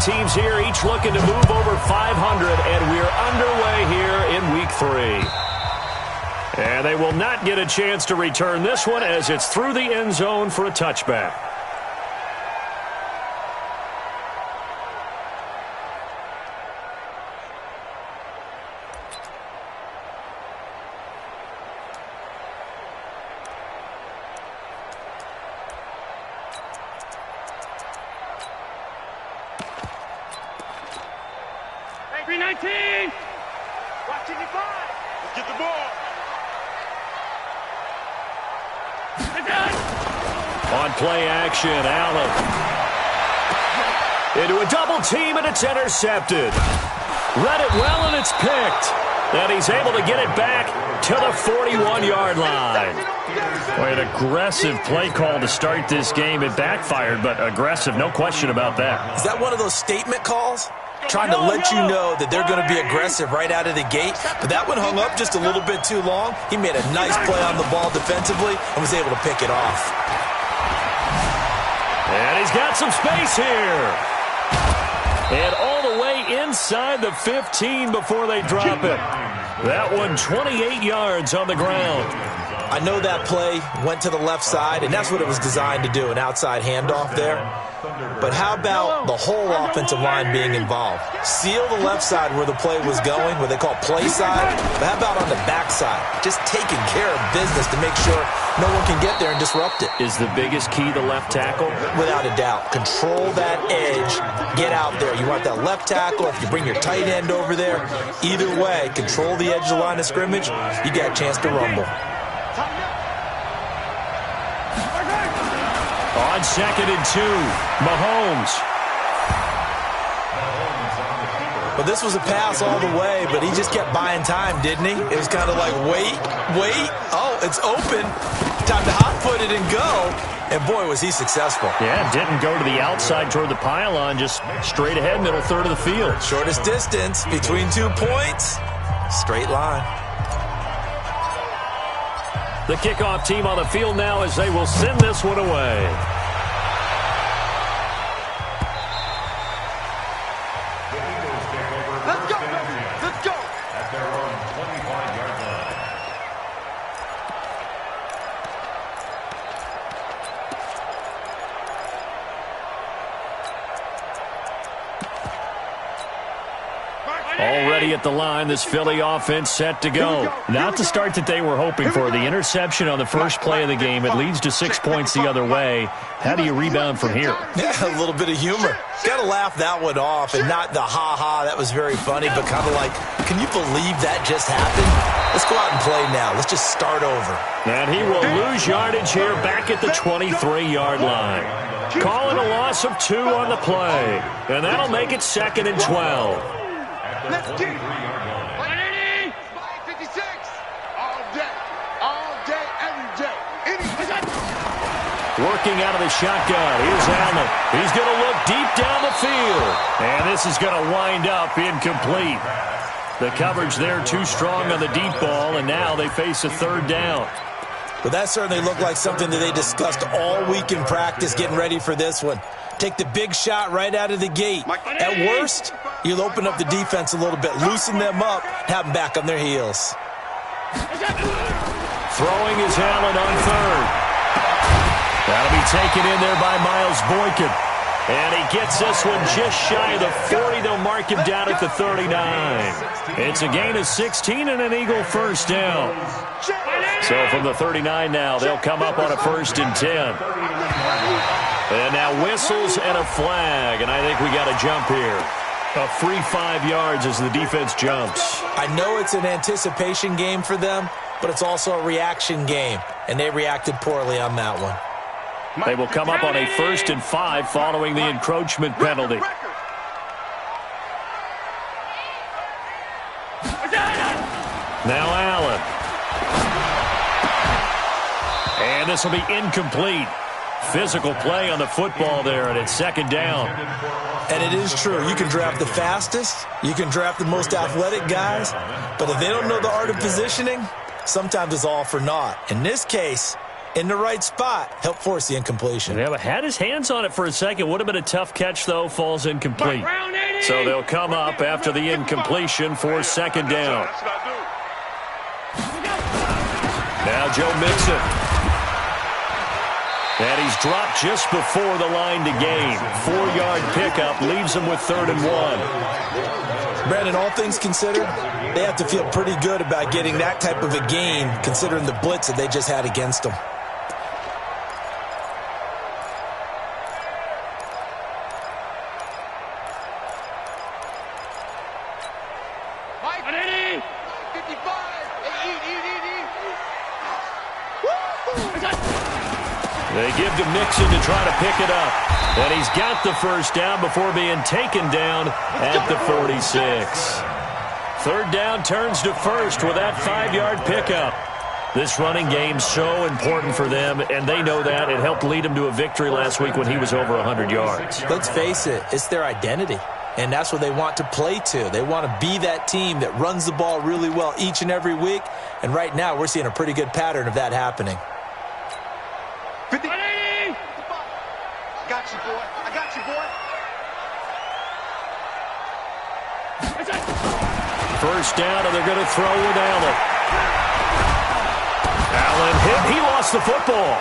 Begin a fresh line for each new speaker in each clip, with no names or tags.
teams here, each looking to move over 500, and we're underway here in Week 3. And they will not get a chance to return this one as it's through the end zone for a touchback.
Get the ball.
On play action, Allen. Into a double team, and it's intercepted. Read it well, and it's picked. And he's able to get it back to the 41-yard line.
Boy, an aggressive play call to start this game. It backfired, but aggressive, no question about that.
Is that one of those statement calls? Trying to let you know that they're going to be aggressive right out of the gate. But that one hung up just a little bit too long. He made a nice play on the ball defensively and was able to pick it off.
And he's got some space here. And all the way inside the 15 before they drop it. That one 28 yards on the ground.
I know that play went to the left side, and that's what it was designed to do, an outside handoff there. But how about the whole offensive line being involved? Seal the left side where the play was going, what they call play side. But how about on the back side? Just taking care of business to make sure no one can get there and disrupt it.
Is the biggest key the left tackle?
Without a doubt. Control that edge. Get out there. You want that left tackle. If you bring your tight end over there, either way, control the edge of the line of scrimmage, you got a chance to rumble.
On 2nd and 2, Mahomes.
But this was a pass all the way, but he just kept buying time, didn't he? It was kind of like, wait. Oh, it's open. Time to hot-foot it and go. And, boy, was he successful.
Yeah, didn't go to the outside toward the pylon, just straight ahead, middle third of the field.
Shortest distance between 2 points. Straight line.
The kickoff team on the field now as they will send this one away.
Let's go. Let's go. At their own 25-yard line.
Already at the line, this Philly offense set to go.
Not the start that they were hoping for. The interception on the first play of the game, it leads to 6 points the other way. How do you rebound from here?
Yeah, a little bit of humor. Got to laugh that one off, and not the ha-ha, that was very funny, but kind of like, can you believe that just happened? Let's go out and play now. Let's just start over.
And he will lose yardage here back at the 23-yard line. Calling a loss of 2 on the play. And that'll make it 2nd and 12.
Let's get it. 180. 56. All day, every day.
Working out of the shotgun. Here's Allen. He's going to look deep down the field. And this is going to wind up incomplete. The coverage there too strong on the deep ball, and now they face a 3rd down.
But that certainly looked like something that they discussed all week in practice getting ready for this one. Take the big shot right out of the gate. At worst, you'll open up the defense a little bit, loosen them up, have them back on their heels.
Throwing is Allen on 3rd. That'll be taken in there by Miles Boykin. And he gets this one just shy of the 40. They'll mark him down at the 39. It's a gain of 16 and an Eagle first down. So from the 39 now, they'll come up on a 1st and 10. And now whistles and a flag. And I think we got a jump here. A free 5 yards as the defense jumps.
I know it's an anticipation game for them, but it's also a reaction game. And they reacted poorly on that one.
They will come up on a 1st and 5 following the encroachment penalty. Now Allen. And this will be incomplete. Physical play on the football there, and it's 2nd down.
And it is true. You can draft the fastest. You can draft the most athletic guys. But if they don't know the art of positioning, sometimes it's all for naught. In this case, in the right spot, helped force the incompletion.
Yeah, but had his hands on it for a second. Would have been a tough catch, though. Falls incomplete. So they'll come up after the incompletion for second down. Now Joe Mixon. And he's dropped just before the line to gain. 4-yard pickup leaves him with 3rd and 1.
Brandon, all things considered, they have to feel pretty good about getting that type of a gain, considering the blitz that they just had against them.
They give to Mixon to try to pick it up. And he's got the first down before being taken down at the 46. 3rd down turns to first with that 5-yard pickup. This running game's so important for them, and they know that. It helped lead them to a victory last week when he was over 100 yards.
Let's face it, it's their identity. And that's what they want to play to. They want to be that team that runs the ball really well each and every week. And right now, we're seeing a pretty good pattern of that happening.
50. I got you, boy. I got you, boy.
First down, and they're going to throw with Allen. Allen hit. He lost the football.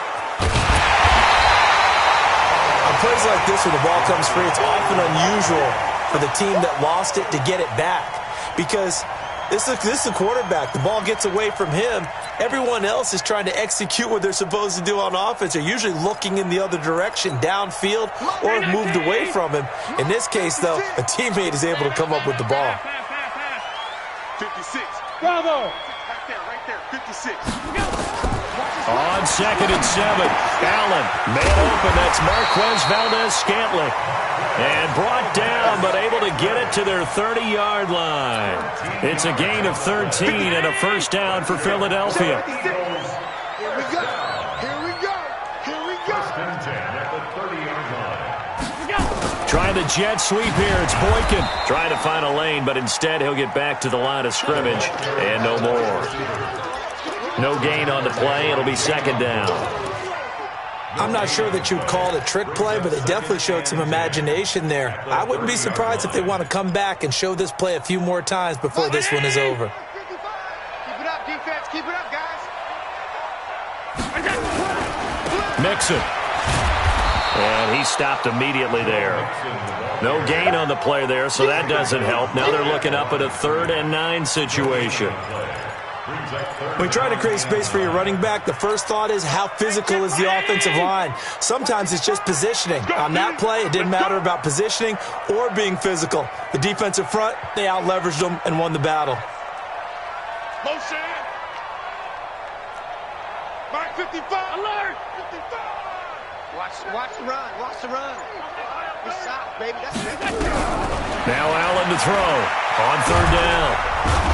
On plays like this, when the ball comes free, it's often unusual for the team that lost it to get it back. Because this is the quarterback. The ball gets away from him. Everyone else is trying to execute what they're supposed to do on offense. They're usually looking in the other direction, downfield, or have moved away from him. In this case, though, a teammate is able to come up with the ball.
56. Bravo. Right there. 56.
On 2nd and 7, Allen, man open. That's Marquez Valdez-Scantling. And brought down, but able to get it to their 30-yard line. It's a gain of 13 and a first down for Philadelphia.
Here we go. Here we go. Here we go.
Trying the jet sweep here. It's Boykin trying to find a lane, but instead he'll get back to the line of scrimmage and no more. No gain on the play. It'll be 2nd down.
I'm not sure that you'd call it a trick play, but they definitely showed some imagination there. I wouldn't be surprised if they want to come back and show this play a few more times before this one is over.
Keep it up, defense. Keep it up, guys.
Mixon. And he stopped immediately there. No gain on the play there, so that doesn't help. Now they're looking up at a 3rd and 9 situation.
When you try to create space for your running back, the first thought is how physical is the offensive line. Sometimes it's just positioning. On that play, it didn't matter about positioning or being physical. The defensive front, they out-leveraged them and won the battle.
Motion. Mark 55. Alert. 55. Watch the run. Watch the run. We're south, baby. That's it.
Now Allen to throw on 3rd down.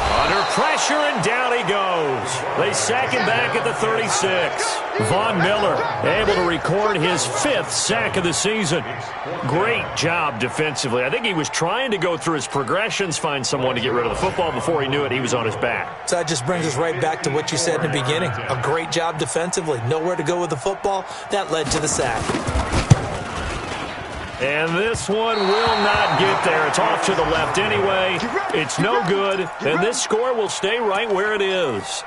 Under pressure, and down he goes. They sack him back at the 36. Von Miller able to record his 5th sack of the season. Great job defensively. I think he was trying to go through his progressions, find someone to get rid of the football. Before he knew it, he was on his back.
So that just brings us right back to what you said in the beginning. A great job defensively. Nowhere to go with the football. That led to the sack.
And this one will not get there. It's off to the left anyway. It's no good, and this score will stay right where it is.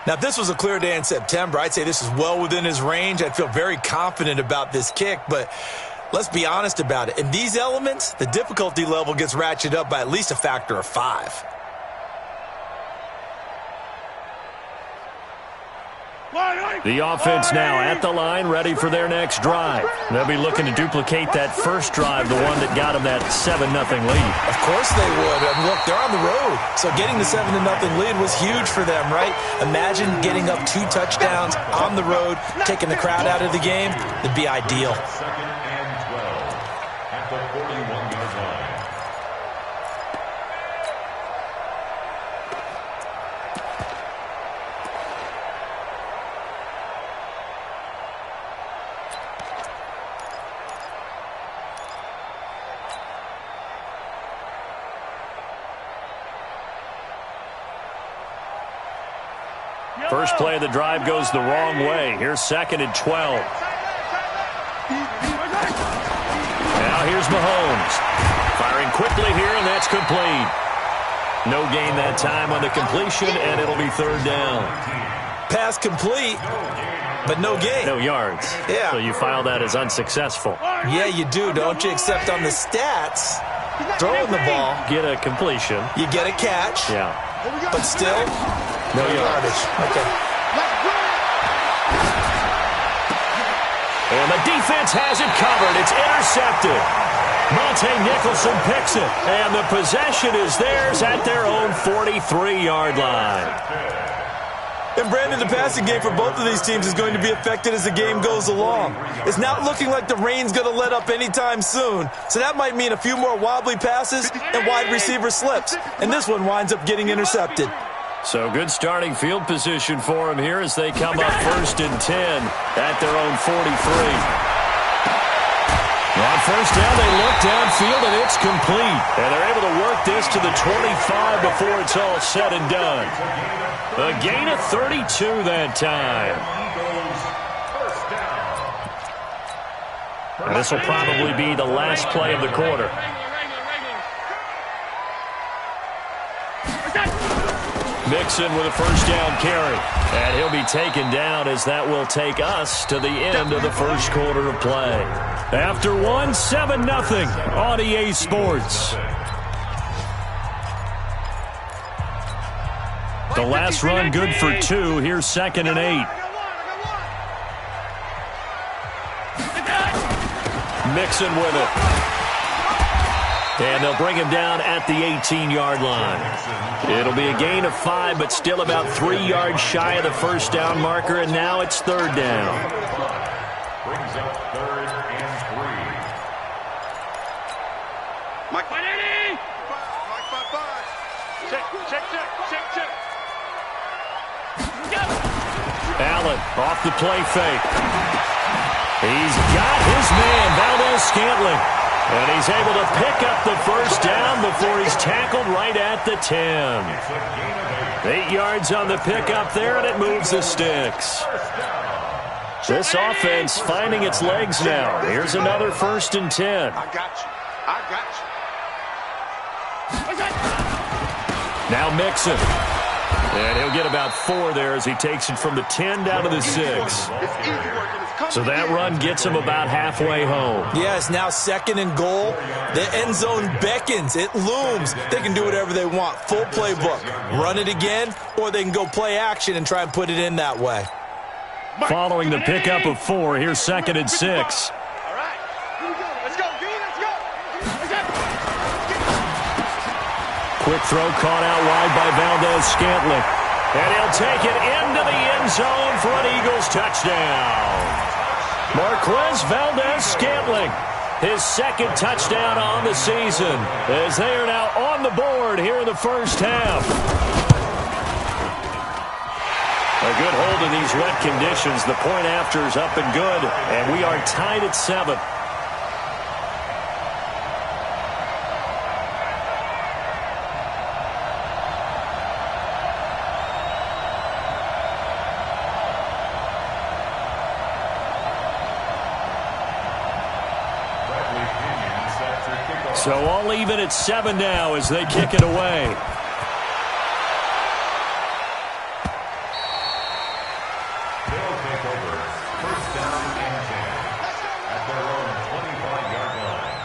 Now, if this was a clear day in September, I'd say this is well within his range. I'd feel very confident about this kick, but let's be honest about it. In these elements, the difficulty level gets ratcheted up by at least a factor of 5.
The offense now at the line, ready for their next drive. They'll be looking to duplicate that first drive, the one that got them that 7-0 lead.
Of course they would. And look, they're on the road. So getting the 7-0 lead was huge for them, right? Imagine getting up 2 touchdowns on the road, taking the crowd out of the game. It'd be ideal.
2nd and 12 at the 41-yard line.
First play of the drive goes the wrong way. Here's 2nd and 12. Now here's Mahomes. Firing quickly here, and that's complete. No gain that time on the completion, and it'll be 3rd down.
Pass complete, but no gain.
No yards.
Yeah.
So you file that as unsuccessful.
Yeah, you do, don't you? Except on the stats, throwing the ball.
Get a completion.
You get a catch.
Yeah.
But still, no yardage. Okay.
And the defense has it covered. It's intercepted. Monte Nicholson picks it. And the possession is theirs at their own 43-yard line.
And Brandon, the passing game for both of these teams is going to be affected as the game goes along. It's not looking like the rain's going to let up anytime soon. So that might mean a few more wobbly passes and wide receiver slips. And this one winds up getting intercepted.
So good starting field position for them here as they come up 1st and 10 at their own 43. On 1st down, they look downfield, and it's complete. And they're able to work this to the 25 before it's all said and done. A gain of 32 that time. And this will probably be the last play of the quarter. Mixon with a 1st down carry. And he'll be taken down as that will take us to the end of the 1st quarter of play. After 1, 7-0 on EA Sports. The last run good for 2. Here's 2nd and 8. Mixon with it. And they'll bring him down at the 18-yard line. It'll be a gain of 5, but still about 3 yards shy of the 1st down marker, and now it's 3rd down.
Brings up 3rd and 3. Mike 180. Mike 5-5. Check.
Allen off the play fake. He's got his man, Valdez-Scantling. And he's able to pick up the 1st down before he's tackled right at the 10. 8 yards on the pickup there, and it moves the sticks. This offense finding its legs now. Here's another 1st and 10.
I got you.
Now Mixon. And he'll get about 4 there as he takes it from the 10 down to the 6. So that run gets him about halfway home.
Yeah, it's now 2nd and goal. The end zone beckons. It looms. They can do whatever they want. Full playbook. Run it again, or they can go play action and try and put it in that way.
Following the pickup of 4, here's 2nd and 6.
All right. Here we go. Let's go.
Quick throw caught out wide by Valdez-Scantling. And he'll take it into the end zone for an Eagles touchdown. Marquez Valdez-Scantling, his 2nd touchdown on the season, as they are now on the board here in the 1st half. A good hold in these wet conditions. The point after is up and good, and we are tied at 7. So all even at 7 now as they kick it away.
They'll take over 1st down and 10 at their own 25-yard line.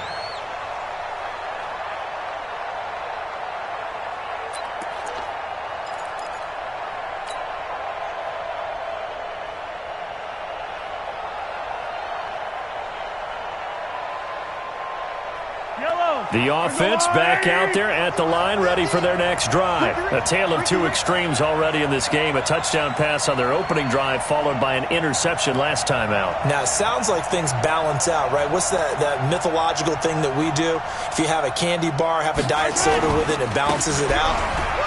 The offense back out there at the line, ready for their next drive. A tale of 2 extremes already in this game. A touchdown pass on their opening drive, followed by an interception last time out.
Now, it sounds like things balance out, right? What's that mythological thing that we do? If you have a candy bar, have a diet soda with it, it balances it out.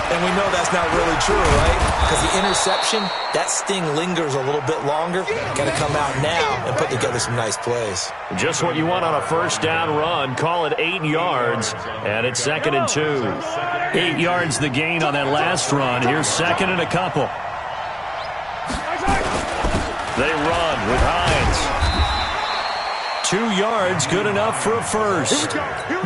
And we know that's not really true, right? Because the interception, that sting lingers a little bit longer. Got to come out now and put together some nice plays.
Just what you want on a 1st down run. Call it 8 yards, and it's 2nd and 2. 8 yards the gain on that last run. Here's 2nd and a couple. They run with Hines. 2 yards, good enough for a first.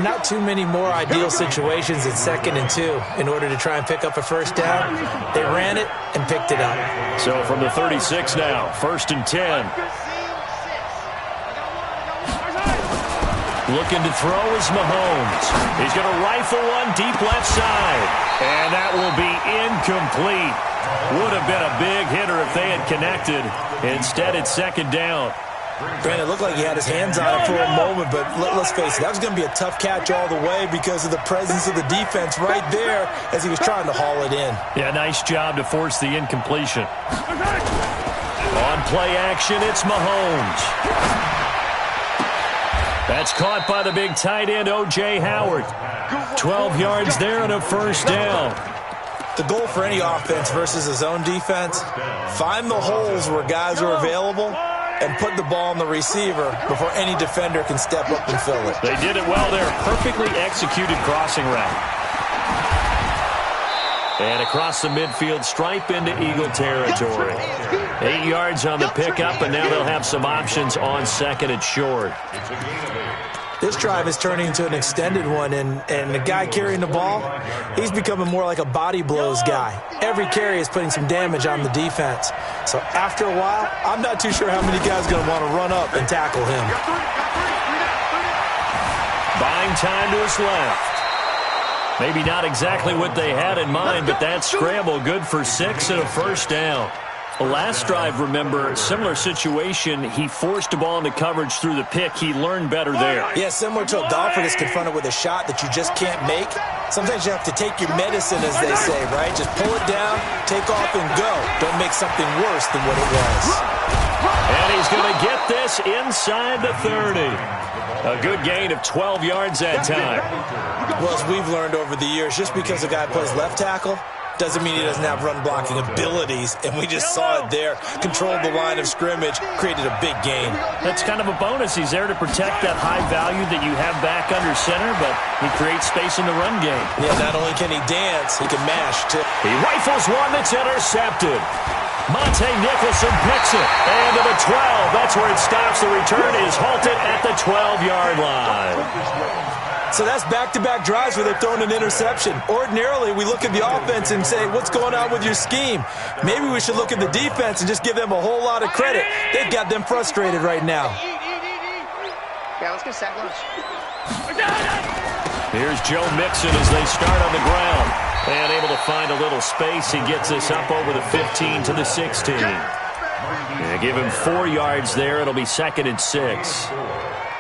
Not too many more ideal situations at 2nd and 2 in order to try and pick up a first down. They ran it and picked it up.
So from the 36 now, 1st and 10. Looking to throw is Mahomes. He's going to rifle one deep left side. And that will be incomplete. Would have been a big hitter if they had connected. Instead, it's 2nd down.
Brandon, it looked like he had his hands on it for a moment, but let's face it, that was going to be a tough catch all the way because of the presence of the defense right there as he was trying to haul it in.
Yeah, nice job to force the incompletion. On play action, it's Mahomes. That's caught by the big tight end, O.J. Howard. 12 yards there and a first down.
The goal for any offense versus his own defense, find the holes where guys are available and put the ball on the receiver before any defender can step up and fill it.
They did it well there. Perfectly executed crossing route. And across the midfield stripe into Eagle territory. 8 yards on the pickup, and now they'll have some options on 2nd and short.
This drive is turning into an extended one, and the guy carrying the ball, he's becoming more like a body blows guy. Every carry is putting some damage on the defense. So after a while, I'm not too sure how many guys are going to want to run up and tackle him.
Buying time to his left. Maybe not exactly what they had in mind, but that scramble good for 6 and a first down. Last drive, remember, similar situation. He forced the ball into coverage through the pick. He learned better there.
Yeah, similar to a golfer that's confronted with a shot that you just can't make. Sometimes you have to take your medicine, as they say, right? Just pull it down, take off, and go. Don't make something worse than what it was.
And he's going to get this inside the 30. A good gain of 12 yards that time.
Well, as we've learned over the years, just because a guy plays left tackle doesn't mean he doesn't have run-blocking abilities, and we just saw it there. Controlled the line of scrimmage, created a big gain.
That's kind of a bonus. He's there to protect that high value that you have back under center, but he creates space in the run game.
Yeah, not only can he dance, he can mash, too.
He rifles one that's intercepted. Monte Nicholson picks it. And to the 12. That's where it stops. The return is halted at the 12-yard line.
So that's back-to-back drives where they're throwing an interception. Ordinarily, we look at the offense and say, what's going on with your scheme? Maybe we should look at the defense and just give them a whole lot of credit. They've got them frustrated right now.
Yeah, let's get sack lunch.
Here's Joe Mixon as they start on the ground. And able to find a little space. He gets this up over the 15 to the 16. Yeah, give him 4 yards there. It'll be 2nd and 6.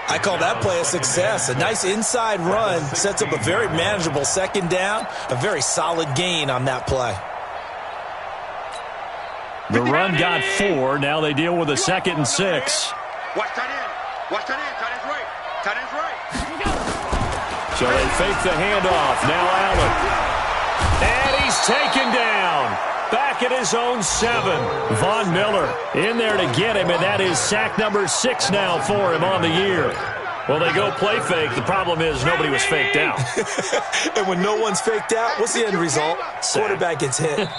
I call that play a success. A nice inside run sets up a very manageable 2nd down. A very solid gain on that play.
The run got 4. Now they deal with a 2nd and 6.
Watch tight end. Watch tight end. Tight end's right. Tight end's right.
So they fake the handoff. Now Allen. And he's taken down. Back at his own 7. Von Miller in there to get him, and that is sack number 6 now for him on the year. Well, they go play fake. The problem is nobody was faked out.
And when no one's faked out, what's the end result? Quarterback gets hit.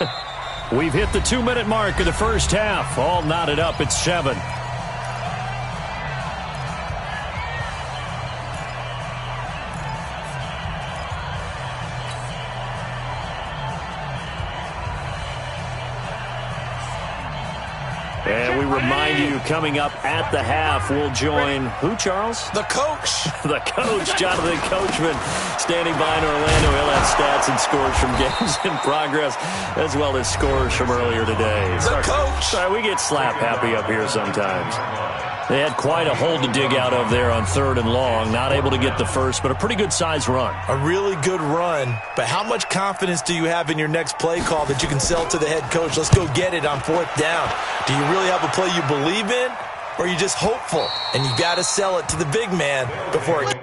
We've hit the 2-minute mark of the first half. All knotted up at 7. And we remind you, coming up at the half, we'll join who, Charles?
The coach.
The coach, Jonathan Coachman, standing by in Orlando. He'll have stats and scores from games in progress, as well as scores from earlier today.
The coach.
Sorry, we get slap happy up here sometimes. They had quite a hole to dig out of there on 3rd and long. Not able to get the first, but a pretty good size run.
A really good run. But how much confidence do you have in your next play call that you can sell to the head coach? Let's go get it on 4th down. Do you really have a play you believe in? Or are you just hopeful? And you got to sell it to the big man before it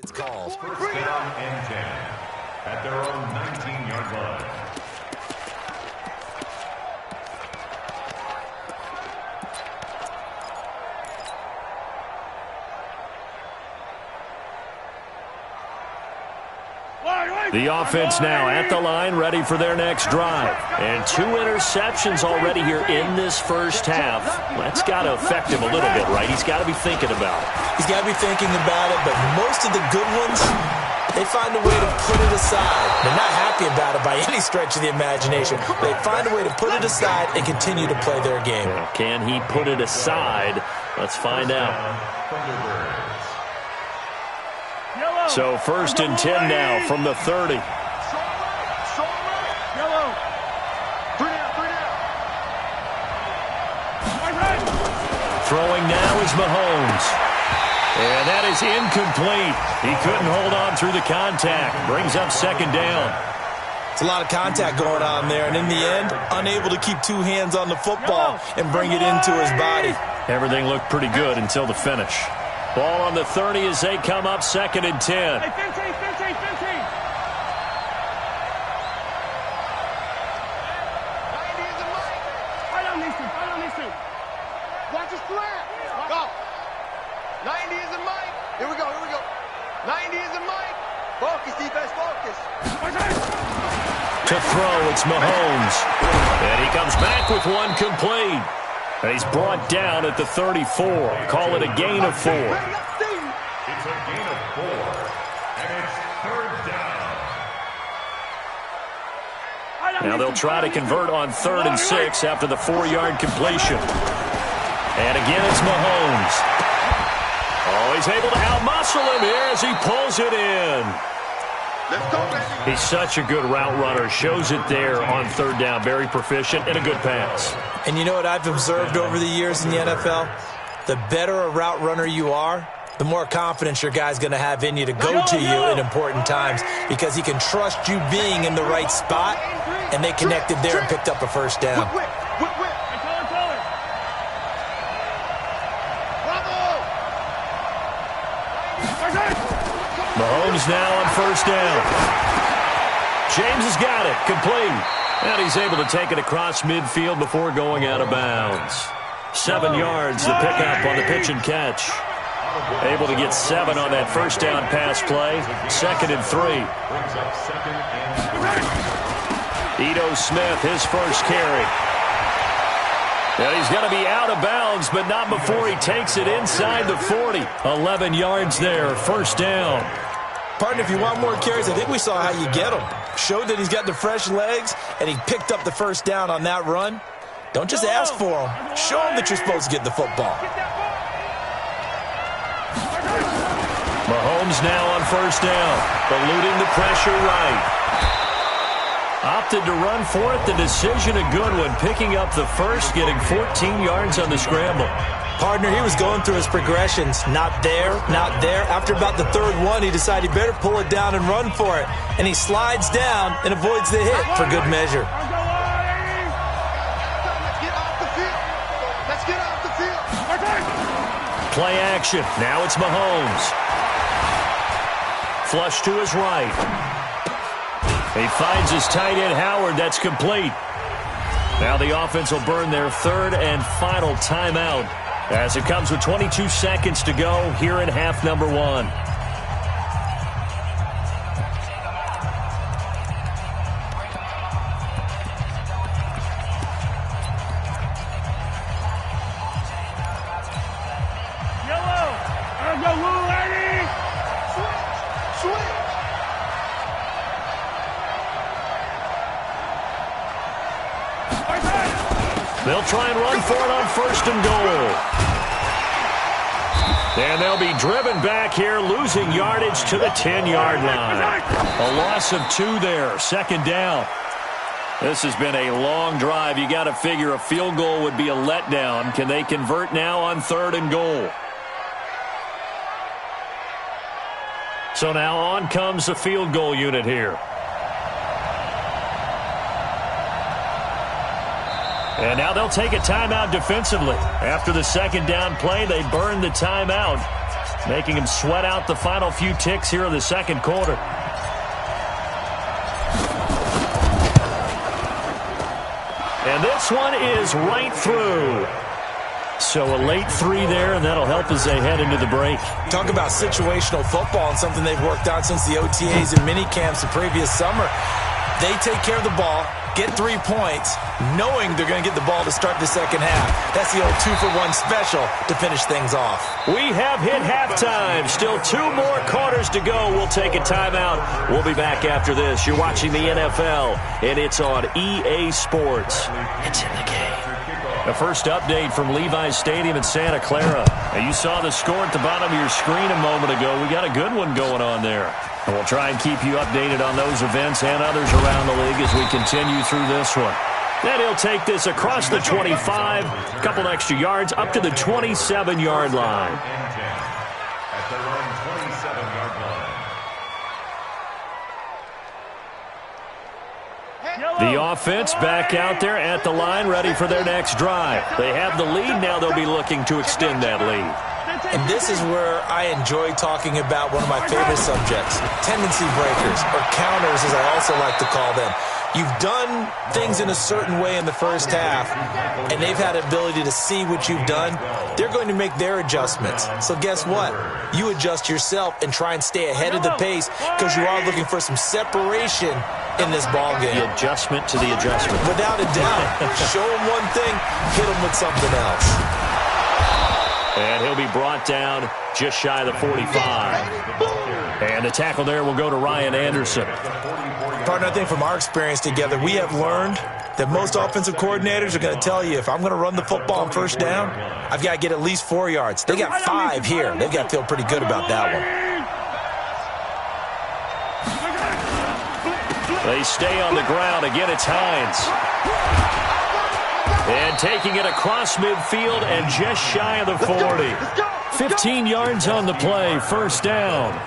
It's called.
First down and 10 at their own 19-yard line.
The offense now at the line, ready for their next drive. And 2 interceptions already here in this first half. That's got to affect him a little bit, right? He's got to be thinking about it.
He's got to be thinking about it, but most of the good ones, they find a way to put it aside. They're not happy about it by any stretch of the imagination. They find a way to put it aside and continue to play their game.
Can he put it aside? Let's find out. So 1st and 10 now from the 30. Throwing now is Mahomes. And that is incomplete. He couldn't hold on through the contact. Brings up 2nd down.
It's a lot of contact going on there, and in the end, unable to keep 2 hands on the football and bring it into his body.
Everything looked pretty good until the finish. Ball on the 30 as they come up 2nd and 10.
Hey, 15. Watch his flat. Go. 90 is a mic. Here we go. 90 is a mic. Focus, defense, focus.
To throw, it's Mahomes. And he comes back with 1 complete. And he's brought down at the 34. Call it a gain of 4.
It's a gain of 4, and it's 3rd down.
Now they'll try to convert on 3rd and 6 after the 4-yard completion. And again, it's Mahomes. Oh, he's able to outmuscle him here as he pulls it in.
Let's go, baby.
He's such a good route runner. Shows it there on 3rd down. Very proficient and a good pass.
And you know what I've observed over the years in the NFL? The better a route runner you are, the more confidence your guy's going to have in you to go to you in important times because he can trust you being in the right spot, and they connected there and picked up a 1st down.
Mahomes now on 1st down. James has got it. Complete. And he's able to take it across midfield before going out of bounds. 7 yards to pick up on the pitch and catch. Able to get 7 on that 1st down pass play. 2nd and 3. Ito Smith, his first carry. And he's going to be out of bounds, but not before he takes it inside the 40. 11 yards there, 1st down.
Partner, if you want more carries, I think we saw how you get them. Showed that he's got the fresh legs, and he picked up the 1st down on that run. Don't just ask for them. Show them that you're supposed to get the football.
Mahomes now on 1st down, eluding the pressure right. Opted to run for it. The decision a good one, picking up the 1st, getting 14 yards on the scramble.
Partner, he was going through his progressions. Not there, not there. After about the 3rd one, he decided he better pull it down and run for it. And he slides down and avoids the hit for good measure.
Let's get off the field.
Play action. Now it's Mahomes. Flush to his right. He finds his tight end, Howard. That's complete. Now the offense will burn their 3rd and final timeout as it comes with 22 seconds to go here in half number 1. They'll try and run for it on 1st and goal. And they'll be driven back here, losing yardage to the 10-yard line. A loss of 2 there, 2nd down. This has been a long drive. You got to figure a field goal would be a letdown. Can they convert now on 3rd and goal? So now on comes the field goal unit here. And now they'll take a timeout defensively. After the 2nd down play, they burn the timeout. making him sweat out the final few ticks here in the second quarter. And this one is right through. So a late three there, and that'll help as they head into the break.
Talk about situational football and something they've worked on since the OTAs and mini camps the previous summer. They take care of the ball, get 3 points, knowing they're going to get the ball to start the second half. That's the old 2-for-1 special to finish things off.
We have hit halftime. Still 2 more quarters to go. We'll take a timeout. We'll be back after this. You're watching the NFL, and it's on EA Sports. It's in the game. The first update from Levi's Stadium in Santa Clara. Now, you saw the score at the bottom of your screen a moment ago. We got a good one going on there. And we'll try and keep you updated on those events and others around the league as we continue through this one. Then he'll take this across the 25, a couple extra yards, up to the 27-yard line.
At their own 27-yard line.
The offense back out there at the line, ready for their next drive. They have the lead. Now they'll be looking to extend that lead.
And this is where I enjoy talking about one of my favorite subjects, tendency breakers, or counters as I also like to call them. You've done things in a certain way in the first half, and they've had the ability to see what you've done. They're going to make their adjustments. So guess what? You adjust yourself and try and stay ahead of the pace because you are looking for some separation in this ball game.
The adjustment to the adjustment.
Without a doubt. Show them one thing, hit them with something else.
And he'll be brought down just shy of the 45. And the tackle there will go to Ryan Anderson.
Partner, I think from our experience together, we have learned that most offensive coordinators are going to tell you, if I'm going to run the football on first down, I've got to get at least 4 yards. They got 5 here. They've got to feel pretty good about that one.
They stay on the ground. Again, it's Hines. And taking it across midfield and just shy of the 40. 15 yards on the play, first down.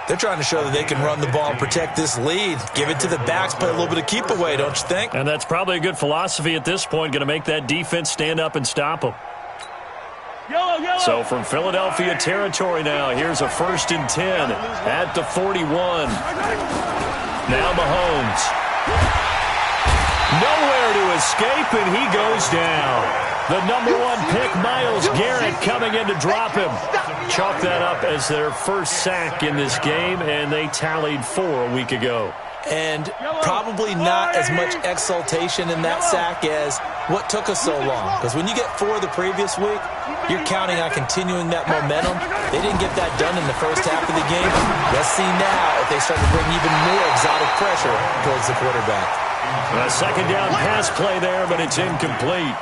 They're trying to show that they can run the ball and protect this lead. Give it to the backs, play a little bit of keep away, don't you think?
And that's probably a good philosophy at this point, going to make that defense stand up and stop them. So from Philadelphia territory now, here's a 1st and 10 at the 41. Now Mahomes. Nowhere to escape, and he goes down. The #1 pick, Myles Garrett, coming in to drop him. Chalk that up as their first sack in this game, and they tallied 4 a week ago.
And probably not as much exultation in that sack as what took us so long. Because when you get 4 the previous week, you're counting on continuing that momentum. They didn't get that done in the first half of the game. Let's see now if they start to bring even more exotic pressure towards the quarterback.
A second down pass play there, but it's incomplete.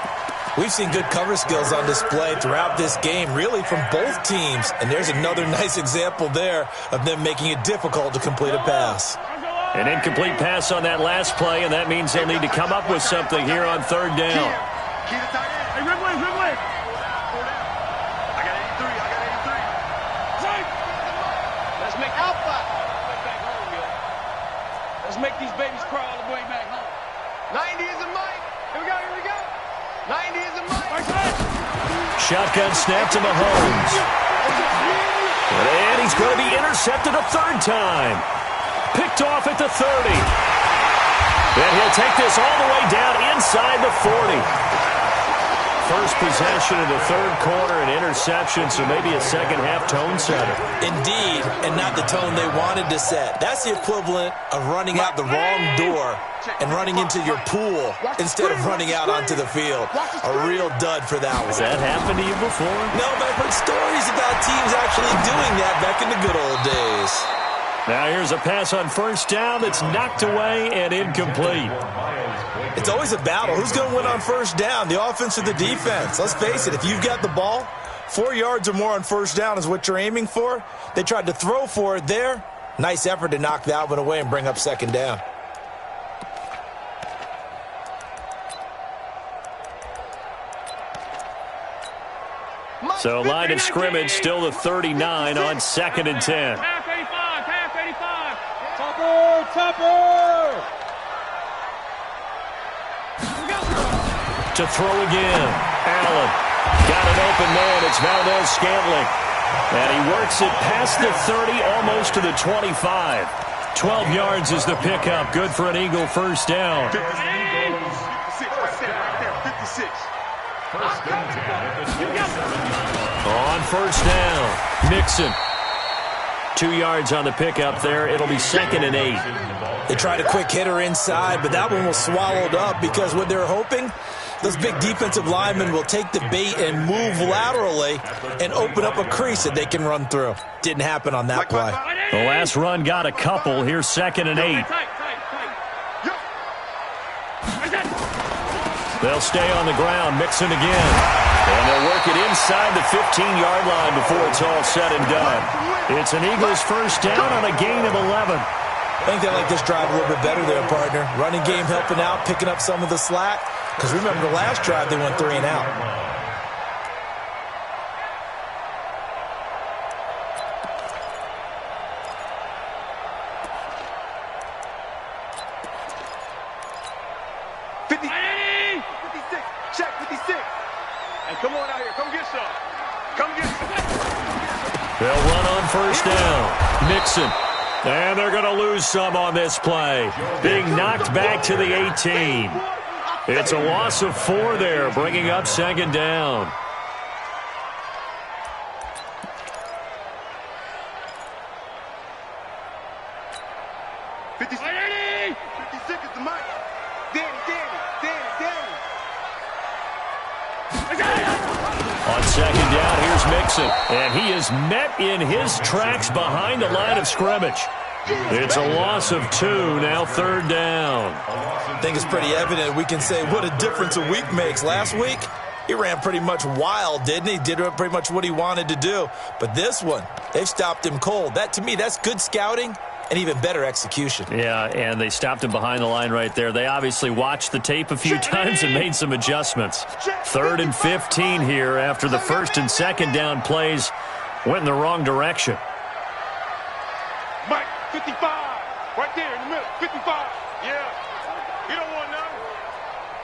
We've seen good cover skills on display throughout this game, really from both teams. And there's another nice example there of them making it difficult to complete a pass.
An incomplete pass on that last play, and that means they'll need to come up with something here on 3rd down.
Hey, Ridley. I got 83. Let's make Alpha. Let's make these babies crawl all the way back home. 90 is a mic. Here we go. 90 is a mic.
Shotgun snap to Mahomes. And he's going to be intercepted a 3rd time. Picked off at the 30. And he'll take this all the way down inside the 40. First possession of the 3rd quarter, an interception, so maybe a second-half tone setter.
Indeed, and not the tone they wanted to set. That's the equivalent of running out the wrong door and running into your pool instead of running out onto the field. A real dud for that one.
Has that happened to you before?
No, but I've heard stories about teams actually doing that back in the good old days.
Now here's a pass on 1st down that's knocked away and incomplete.
It's always a battle. Who's going to win on 1st down, the offense or the defense? Let's face it, if you've got the ball, 4 yards or more on 1st down is what you're aiming for. They tried to throw for it there. Nice effort to knock that one away and bring up 2nd down.
So line of scrimmage still the 39 on 2nd and 10.
Topper!
To throw again. Allen got an open man. It's Valdez Scantling.
And he works it past the 30, almost to the 25. 12 yards is the pickup. Good for an Eagle first down.
56 right there, 56.
First and 10 at the 27.
On first down, Mixon. 2 yards on the pickup there. It'll be 2nd and 8.
They tried a quick hitter inside, but that one was swallowed up because what they're hoping, those big defensive linemen will take the bait and move laterally and open up a crease that they can run through. Didn't happen on that play.
The last run got a couple. Here's 2nd and 8. They'll stay on the ground. Mixon again. And they'll work it inside the 15-yard line before it's all said and done. It's an Eagles first down on a gain of 11.
I think they like this drive a little bit better there, partner. Running game helping out, picking up some of the slack. Because remember, the last drive, they went 3 and out.
Check 56. And come on out here. Come get some. Come get some.
They'll run on first down. Mixon. And they're going to lose some on this play. Being knocked back to the 18. It's a loss of 4 there, bringing up 2nd down.
Fifty-six is the mic. Danny.
On 2nd down, here's Mixon. And he is met in his tracks behind the line of scrimmage. It's a loss of 2, now 3rd down.
I think it's pretty evident. We can say what a difference a week makes. Last week, he ran pretty much wild, didn't he? Did pretty much what he wanted to do. But this one, they've stopped him cold. That, to me, that's good scouting and even better execution.
Yeah, and they stopped him behind the line right there. They obviously watched the tape a few times and made some adjustments. 3rd and 15 here after the 1st and 2nd down plays went in the wrong direction.
Mike, 55. Right there in the middle. 55. Yeah. He don't want none.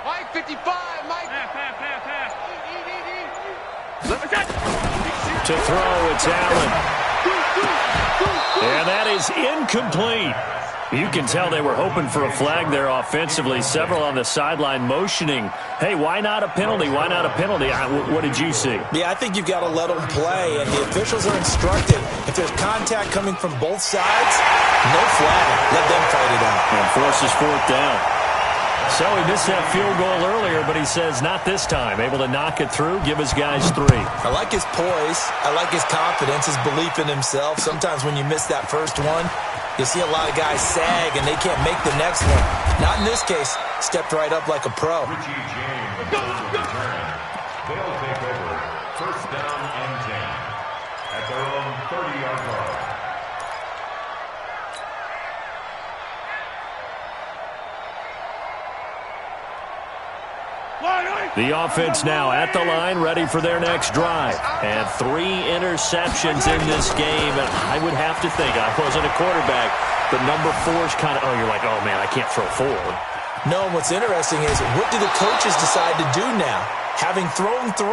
Mike, 55. Mike. Pass.
To throw, it's Allen. And that is incomplete. You can tell they were hoping for a flag there offensively. Several on the sideline motioning, hey, why not a penalty? Why not a penalty? What did you see?
Yeah, I think you've got to let them play, and the officials are instructed. If there's contact coming from both sides, no flag. Let them fight it out.
And forces 4th down. So he missed that field goal earlier, but he says not this time. Able to knock it through, give his guys 3.
I like his poise. I like his confidence, his belief in himself. Sometimes when you miss that first one, you see a lot of guys sag and they can't make the next one. Not in this case. Stepped right up like a pro.
Richie James will return. They'll take over. First down and 10 at their own 30-yard line.
The offense now at the line, ready for their next drive. And 3 interceptions in this game. And I would have to think, I wasn't a quarterback, but number 4 is kind of, you're like, oh, man, I can't throw 4.
No, what's interesting is what do the coaches decide to do now? Having thrown 3,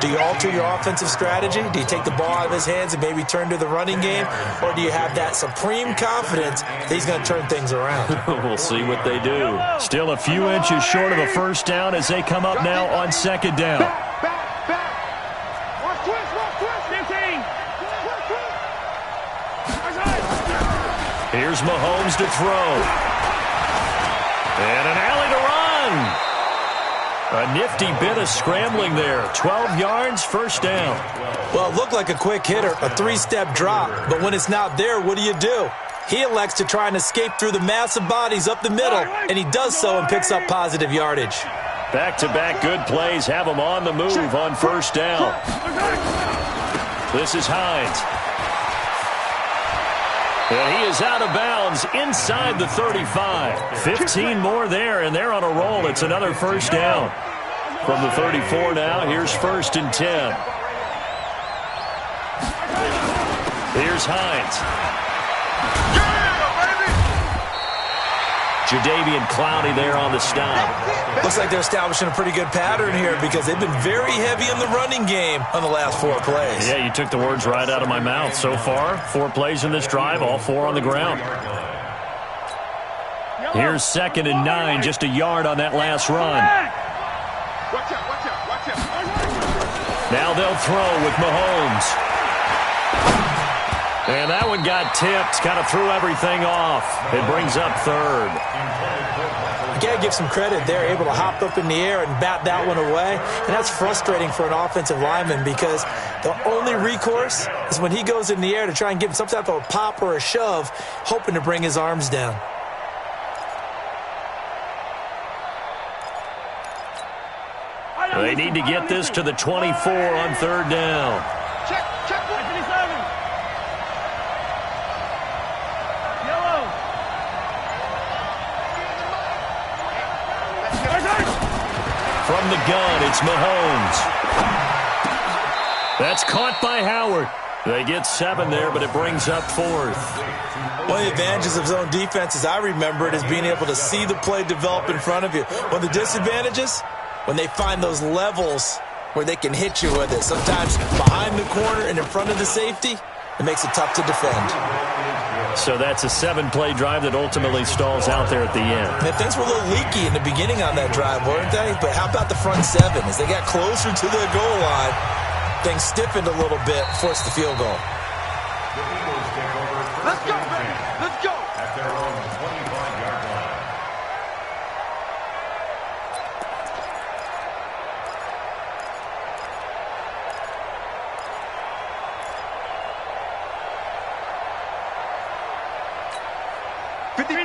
do you alter your offensive strategy? Do you take the ball out of his hands and maybe turn to the running game? Or do you have that supreme confidence that he's going to turn things around?
We'll see what they do. Still a few inches short of a first down as they come up now on 2nd down.
Watch twist. 15.
Here's Mahomes to throw. And an alley to run. A nifty bit of scrambling there. 12 yards, first down.
Well, it looked like a quick hitter, a 3-step drop. But when it's not there, what do? He elects to try and escape through the massive bodies up the middle, and he does so and picks up positive yardage.
Back-to-back good plays have him on the move on first down. This is Hines. And he is out of bounds inside the 35. 15 more there, and they're on a roll. It's another first down. From the 34 now, here's 1st and 10. Here's Hines. Jadeveon Clowney there on the stop.
Looks like they're establishing a pretty good pattern here because they've been very heavy in the running game on the last 4 plays.
Yeah, you took the words right out of my mouth. So far, 4 plays in this drive, all 4 on the ground. Here's 2nd and 9, just a yard on that last run.
Watch out, watch out, watch out.
Now they'll throw with Mahomes. And that one got tipped, kind of threw everything off. It brings up 3rd.
You got to give some credit. They're able to hop up in the air and bat that one away. And that's frustrating for an offensive lineman because the only recourse is when he goes in the air to try and give him some type of a pop or a shove, hoping to bring his arms down.
They need to get this to the 24 on 3rd down.
Check, check.
From the gun, it's Mahomes. That's caught by Howard. They get 7 there, but it brings up 4th.
One of the advantages of zone defense, as I remember it, is being able to see the play develop in front of you. One of the disadvantages, when they find those levels where they can hit you with it. Sometimes behind the corner and in front of the safety, it makes it tough to defend.
So that's a 7-play drive that ultimately stalls out there at the end.
And things were a little leaky in the beginning on that drive, weren't they? But how about the front 7? As they got closer to the goal line, things stiffened a little bit, forced the field goal.
The Eagles take over.
Let's go, baby. Let's go.
At their own 25-yard line.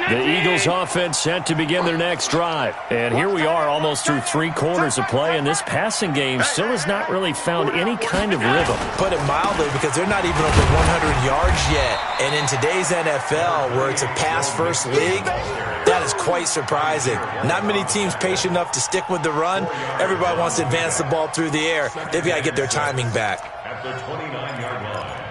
The Eagles offense set to begin their next drive. And here we are almost through 3 quarters of play, and this passing game still has not really found any kind of rhythm.
Put it mildly, because they're not even over 100 yards yet. And in today's NFL, where it's a pass-first league, that is quite surprising. Not many teams patient enough to stick with the run. Everybody wants to advance the ball through the air. They've got to get their timing back.
At the 29-yard line.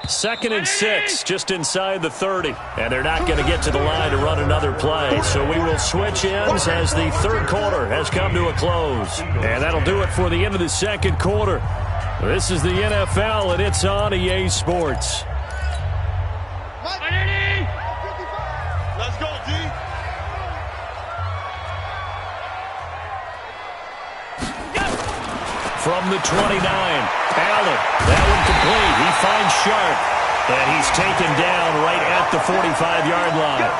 2nd and 6, just inside the 30. And they're not going to get to the line to run another play. So we will switch ends as the 3rd quarter has come to a close. And that'll do it for the end of the 2nd quarter. This is the NFL, and it's on EA Sports.
Let's go, D.
From the 29, Allen. That one complete. He finds Sharp. And he's taken down right at the 45-yard line.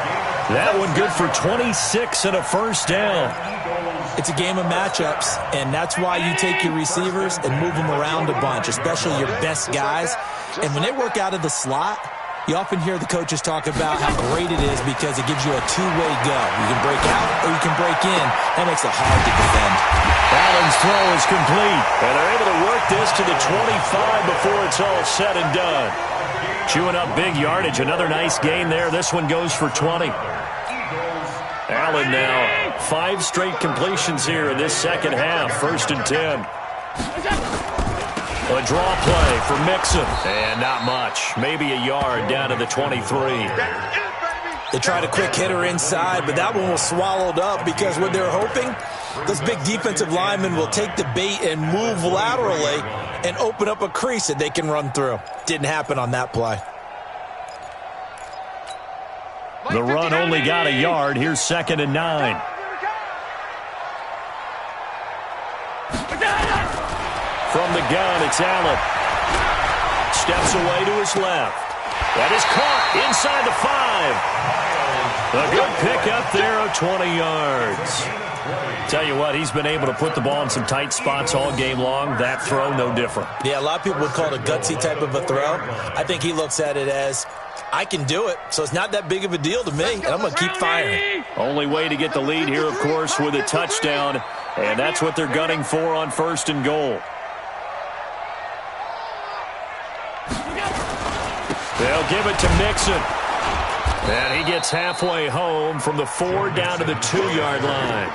That one good for 26 and a 1st down.
It's a game of matchups, and that's why you take your receivers and move them around a bunch, especially your best guys. And when they work out of the slot, you often hear the coaches talk about how great it is because it gives you a 2-way go. You can break out or you can break in. That makes it hard to defend.
Allen's throw is complete, and they're able to work this to the 25 before it's all said and done. Chewing up big yardage. Another nice gain there. This one goes for 20. Allen now 5 straight completions here in this 2nd half. 1st and 10. A draw play for Mixon. And not much. Maybe a yard down to the 23.
They tried a quick hitter inside, but that one was swallowed up because what they're hoping, those big defensive linemen will take the bait and move laterally and open up a crease that they can run through. Didn't happen on that play.
The run only got a yard. Here's 2nd and 9. From the gun, it's Allen. Steps away to his left. That is caught inside the 5. A good pick up there of 20 yards. Tell you what, he's been able to put the ball in some tight spots all game long. That throw, no different.
Yeah, a lot of people would call it a gutsy type of a throw. I think he looks at it as, I can do it, so it's not that big of a deal to me, and I'm going to keep firing.
Only way to get the lead here, of course, with a touchdown, and that's what they're gunning for on 1st and goal. They'll give it to Mixon. And he gets halfway home from the 4 down to the 2-yard line.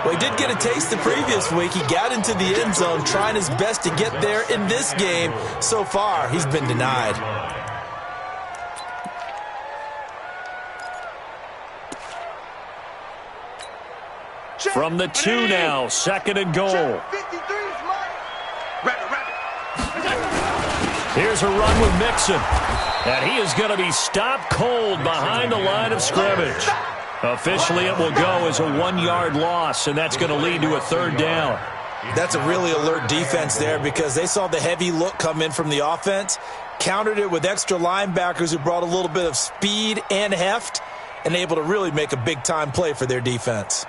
Well, he did get a taste the previous week. He got into the end zone trying his best to get there in this game. So far, he's been denied.
From the 2 now, 2nd and goal. Here's a run with Mixon. And he is going to be stopped cold behind the line of scrimmage. Officially, it will go as a 1-yard loss, and that's going to lead to a 3rd down.
That's a really alert defense there because they saw the heavy look come in from the offense, countered it with extra linebackers who brought a little bit of speed and heft, and able to really make a big-time play for their defense.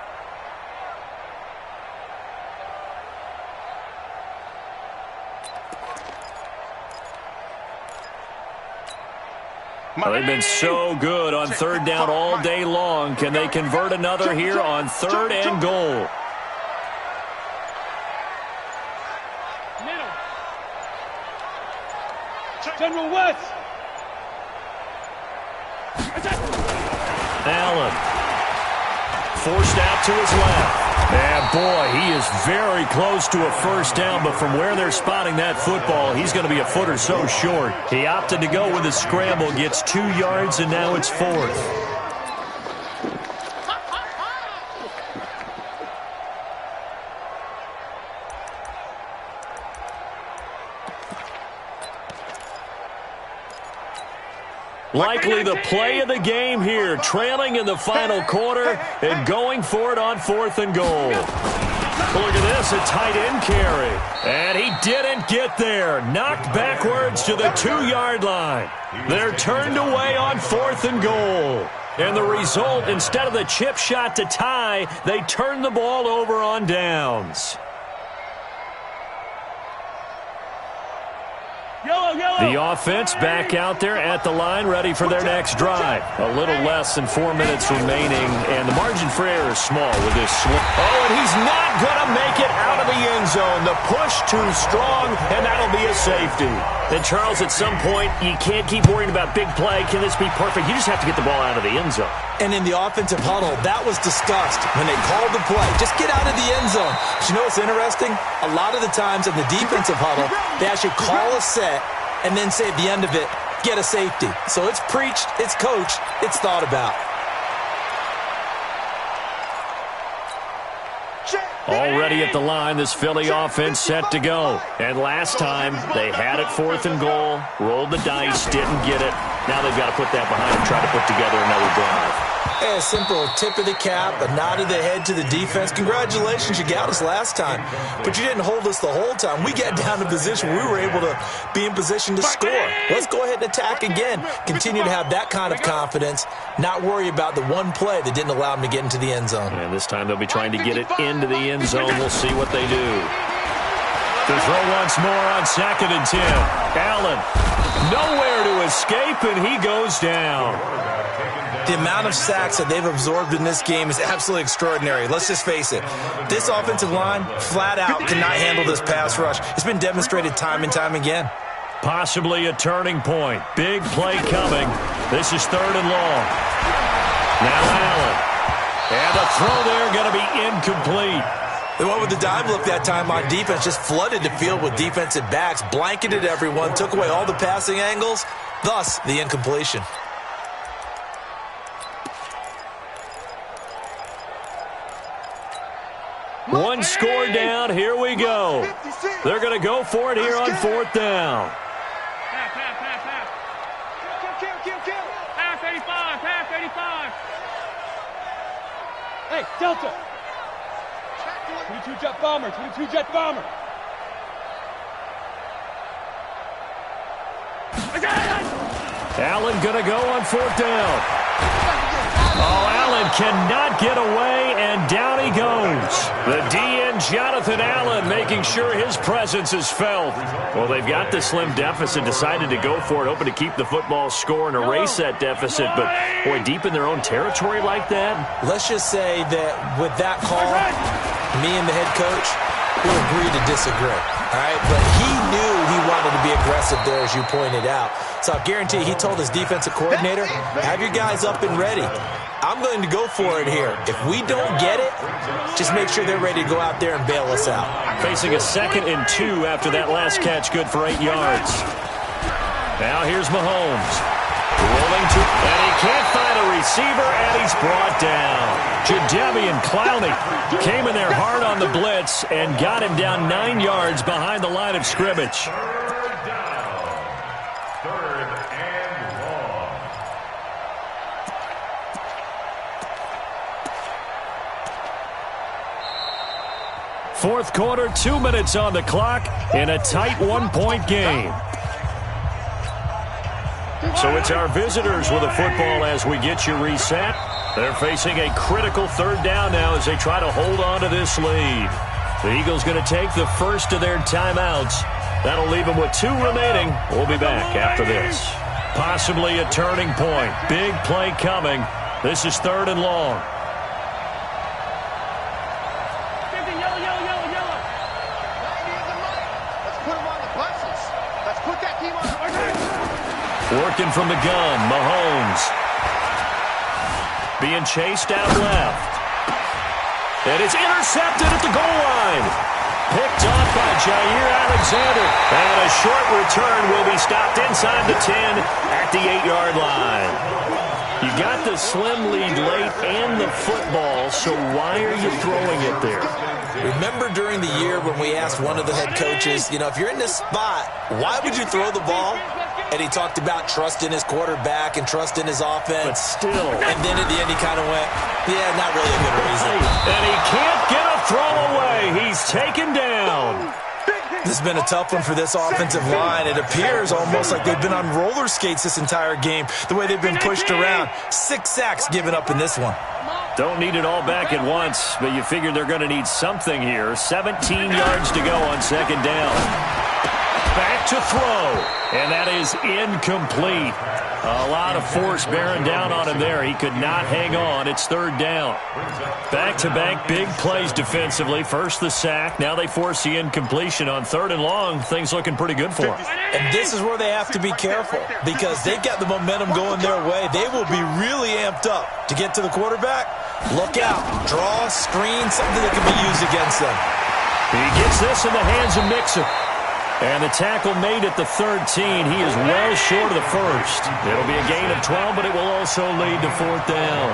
Well, they've been so good on 3rd down all day long. Can they convert another here on 3rd and goal?
General West.
Allen. Forced out to his left. And, boy, he is very close to a 1st down, but from where they're spotting that football, he's going to be a foot or so short. He opted to go with a scramble, gets 2 yards, and now it's 4th. Likely the play of the game here, trailing in the final quarter and going for it on 4th and goal. Look at this, a tight end carry. And he didn't get there. Knocked backwards to the 2-yard line. They're turned away on 4th and goal. And the result, instead of the chip shot to tie, they turn the ball over on downs. The offense back out there at the line, ready for their next drive. A little less than 4 minutes remaining, and the margin for error is small with this swing. Oh, and he's not going to make it out of the end zone. The push too strong, and that'll be a safety. And, Charles, at some point, you can't keep worrying about big play. Can this be perfect? You just have to get the ball out of the end zone.
And in the offensive huddle, that was discussed when they called the play. Just get out of the end zone. But you know what's interesting? A lot of the times in the defensive huddle, they actually call a set and then say at the end of it, get a safety. So it's preached, it's coached, it's thought about.
Already at the line, this Philly offense set to go. And last time, they had it 4th and goal, rolled the dice, didn't get it. Now they've got to put that behind and try to put together another drive.
A simple tip of the cap, a nod of the head to the defense. Congratulations, you got us last time. But you didn't hold us the whole time. We got down to position. We were able to be in position to score. Let's go ahead and attack again. Continue to have that kind of confidence, not worry about the one play that didn't allow them to get into the end zone.
And this time they'll be trying to get it into the end zone. We'll see what they do. To throw once more on 2nd and 10. Allen, nowhere to escape, and he goes down.
The amount of sacks that they've absorbed in this game is absolutely extraordinary. Let's just face it. This offensive line, flat out, cannot handle this pass rush. It's been demonstrated time and time again.
Possibly a turning point. Big play coming. This is 3rd and long. Now Allen. And the throw there going to be incomplete.
They went with the dime look that time on defense, just flooded the field with defensive backs, blanketed everyone, took away all the passing angles, thus the incompletion.
One score down. Here we go. They're going to go for it here on 4th down.
Pass 85, pass 85. Hey, Delta. 22 jet bomber, 22 jet bomber.
Allen going to go on 4th down. Oh, Allen cannot get away, and down he goes. The DN, Jonathan Allen, making sure his presence is felt. Well, they've got the slim deficit, decided to go for it, hoping to keep the football score and erase that deficit. But, boy, deep in their own territory like that.
Let's just say that with that call, me and the head coach will agree to disagree. All right, but he knew he wanted to be aggressive there, as you pointed out. So I guarantee he told his defensive coordinator, have your guys up and ready. I'm going to go for it here. If we don't get it, just make sure they're ready to go out there and bail us out.
Facing a 2nd and 2 after that last catch, good for 8 yards. Now here's Mahomes. Rolling to, and he can't find a receiver, and he's brought down. Jadeveon Clowney came in there hard on the blitz and got him down 9 yards behind the line of scrimmage.
Third down. Third and long.
Fourth quarter, 2 minutes on the clock in a tight 1-point game. So it's our visitors with the football as we get you reset. They're facing a critical third down now as they try to hold on to this lead. The Eagles going to take the first of their timeouts. That'll leave them with 2 remaining. We'll be back after this. Possibly a turning point. Big play coming. This is third and long.
Let's put them on the buses. Let's put that team on the
Working from the gun, Mahomes. Being chased out left. And it's intercepted at the goal line. Picked off by Jair Alexander. And a short return will be stopped inside the 10 at the 8-yard line. You got the slim lead late and the football, so why are you throwing it there?
Remember during the year when we asked one of the head coaches, if you're in this spot, why would you throw the ball? And he talked about trust in his quarterback and trust in his offense.
But still.
And then at the end he kind of went, yeah, not really a good reason.
And he can't get a throw away. He's taken down.
This has been a tough one for this offensive line. It appears almost like they've been on roller skates this entire game, the way they've been pushed around. 6 sacks given up in this one.
Don't need it all back at once, but you figure they're going to need something here. 17 yards to go on second down. Back to throw, and that is incomplete. A lot of force bearing down on him there. He could not hang on. It's third down. Back-to-back big plays defensively. First the sack. Now they force the incompletion on third and long. Things looking pretty good for them.
And this is where they have to be careful because they've got the momentum going their way. They will be really amped up to get to the quarterback. Look out. Draw, screen, something that can be used against them.
He gets this in the hands of Mixon. And the tackle made at the 13. He is well short of the first. It'll be a gain of 12, but it will also lead to fourth down.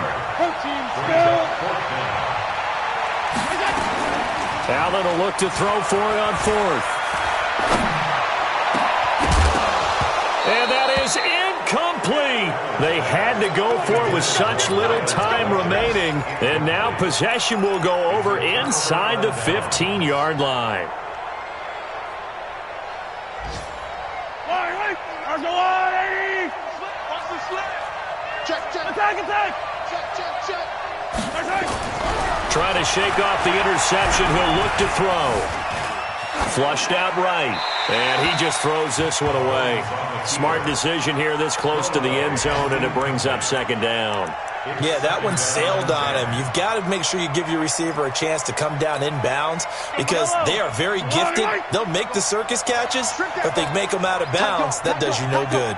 Allen will look to throw for it on fourth. And that is incomplete. They had to go for it with such little time remaining. And now possession will go over inside the 15-yard line. Trying to shake off the interception. He'll look to throw. Flushed out right. And he just throws this one away. Smart decision here this close to the end zone, and it brings up second down.
Yeah, that one sailed on him. You've got to make sure you give your receiver a chance to come down inbounds because they are very gifted. They'll make the circus catches, but they make them out of bounds. That does you no good.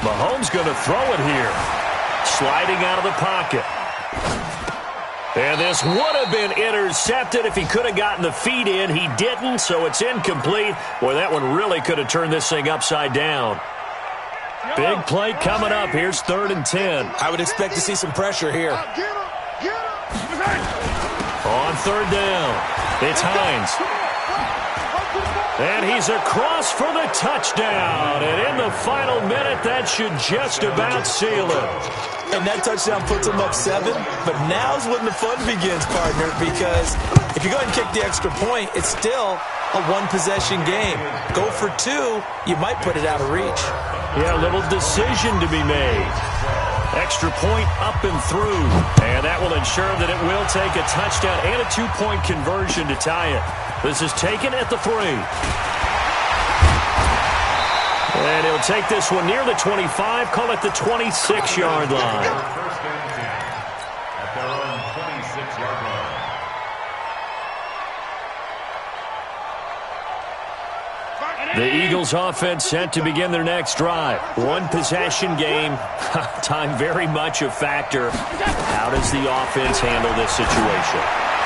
Mahomes going to throw it here. Sliding out of the pocket. And this would have been intercepted if he could have gotten the feet in. He didn't, so it's incomplete. Boy, that one really could have turned this thing upside down. Big play coming up. Here's 3rd and 10.
I would expect to see some pressure here.
On 3rd down, it's Hines. And he's across for the touchdown. And in the final minute, that should just about seal it.
And that touchdown puts them up 7. But now's when the fun begins, partner, because if you go ahead and kick the extra point, it's still a one-possession game. Go for 2, you might put it out of reach.
Yeah, a little decision to be made. Extra point up and through. And that will ensure that it will take a touchdown and a 2-point conversion to tie it. This is taken at the 3. And he'll take this one near the 25, call it the 26-yard line.
First and 10 at their own 26-yard line.
The Eagles offense set to begin their next drive. One possession game. Time very much a factor. How does the offense handle this situation?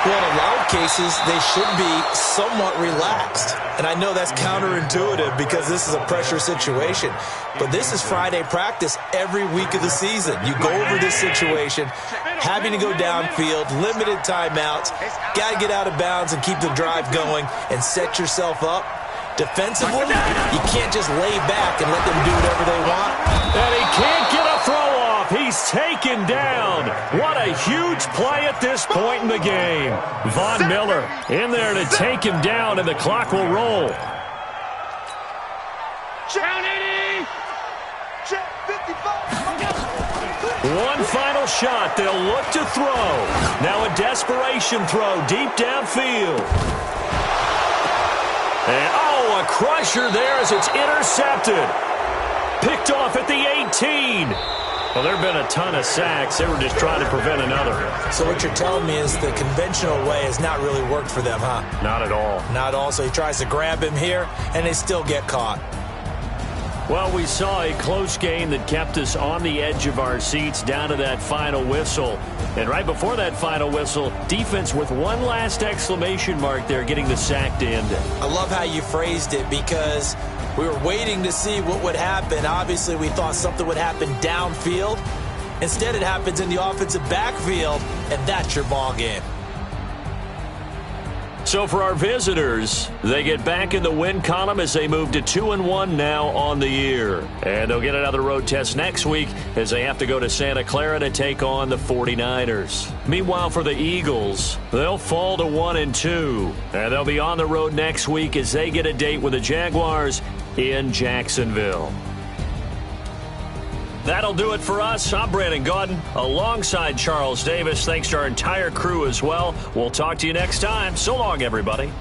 Well, in a lot of cases, they should be somewhat relaxed. And I know that's counterintuitive because this is a pressure situation. But this is Friday practice every week of the season. You go over this situation, having to go downfield, limited timeouts, got to get out of bounds and keep the drive going and set yoururself up. Defensively, you can't just lay back and let them do whatever they want.
And he can't get a throw off. He's taken down. What a huge play at this point in the game. Von Miller in there to take him down, and the clock will roll.
Down 80.
Check 55.
One final shot. They'll look to throw. Now a desperation throw deep downfield. And, a crusher there as it's intercepted. Picked off at the 18. Well, there have been a ton of sacks. They were just trying to prevent another.
So what you're telling me is the conventional way has not really worked for them, huh?
Not at all.
Not at all. So he tries to grab him here, and they still get caught.
Well, we saw a close game that kept us on the edge of our seats down to that final whistle. And right before that final whistle, defense with one last exclamation mark there, getting the sack to end it.
I love how you phrased it because we were waiting to see what would happen. Obviously, we thought something would happen downfield. Instead, it happens in the offensive backfield, and that's your ball game.
So for our visitors, they get back in the win column as they move to 2-1 now on the year. And they'll get another road test next week as they have to go to Santa Clara to take on the 49ers. Meanwhile, for the Eagles, they'll fall to 1-2. And they'll be on the road next week as they get a date with the Jaguars in Jacksonville. That'll do it for us. I'm Brandon Gaudin alongside Charles Davis. Thanks to our entire crew as well. We'll talk to you next time. So long, everybody.